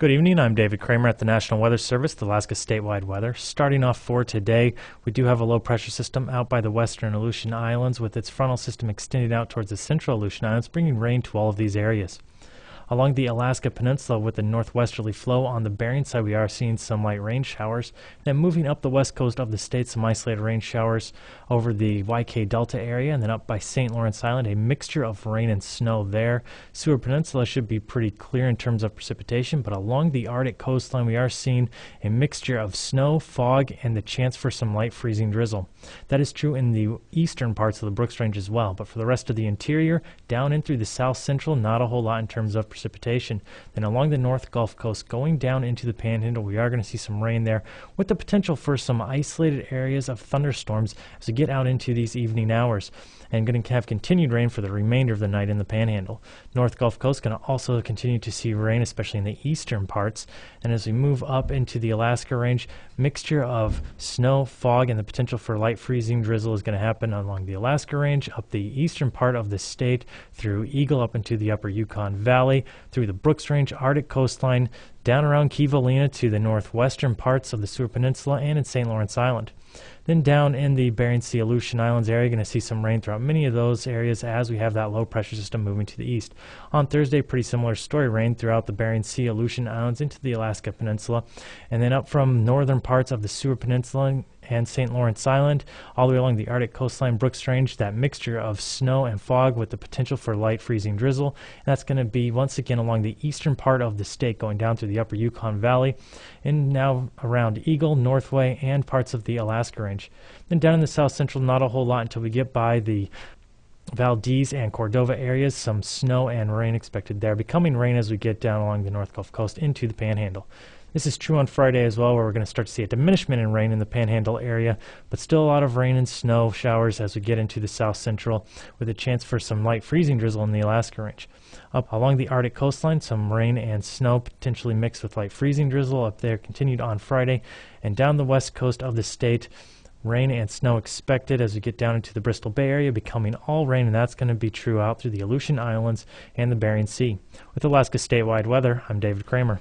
Good evening, I'm David Kramer at the National Weather Service, the Alaska statewide weather. Starting off for today, we do have a low pressure system out by the western Aleutian Islands with its frontal system extending out towards the central Aleutian Islands, bringing rain to all of these areas. Along the Alaska Peninsula with the northwesterly flow on the Bering side, we are seeing some light rain showers. Then moving up the west coast of the state, some isolated rain showers over the YK Delta area, and then up by St. Lawrence Island, a mixture of rain and snow there. Seward Peninsula should be pretty clear in terms of precipitation, but along the Arctic coastline, we are seeing a mixture of snow, fog, and the chance for some light freezing drizzle. That is true in the eastern parts of the Brooks Range as well, but for the rest of the interior, down in through the south central, not a whole lot in terms of precipitation. Then along the North Gulf Coast, going down into the Panhandle, we are going to see some rain there with the potential for some isolated areas of thunderstorms as we get out into these evening hours, and going to have continued rain for the remainder of the night in the Panhandle. North Gulf Coast going to also continue to see rain, especially in the eastern parts. And as we move up into the Alaska Range, mixture of snow, fog, and the potential for light freezing drizzle is going to happen along the Alaska Range, up the eastern part of the state, through Eagle up into the upper Yukon Valley, through the Brooks Range, Arctic coastline, down around Kivalina to the northwestern parts of the Seward Peninsula and in St. Lawrence Island. Then down in the Bering Sea Aleutian Islands area, going to see some rain throughout many of those areas as we have that low pressure system moving to the east. On Thursday, pretty similar story, rain throughout the Bering Sea Aleutian Islands into the Alaska Peninsula, and then up from northern parts of the Seward Peninsula and St. Lawrence Island, all the way along the Arctic coastline, Brooks Range, that mixture of snow and fog with the potential for light freezing drizzle. And that's going to be once again along the eastern part of the state, going down through the upper Yukon Valley, and now around Eagle, Northway, and parts of the Alaska Range. Then down in the south central, not a whole lot until we get by the Valdez and Cordova areas, some snow and rain expected there, becoming rain as we get down along the North Gulf Coast into the Panhandle. This is true on Friday as well, where we're going to start to see a diminishment in rain in the Panhandle area, but still a lot of rain and snow showers as we get into the south central, with a chance for some light freezing drizzle in the Alaska Range. Up along the Arctic coastline, some rain and snow potentially mixed with light freezing drizzle up there continued on Friday, and down the west coast of the state, rain and snow expected as we get down into the Bristol Bay area, becoming all rain, and that's going to be true out through the Aleutian Islands and the Bering Sea. With Alaska statewide weather, I'm David Kramer.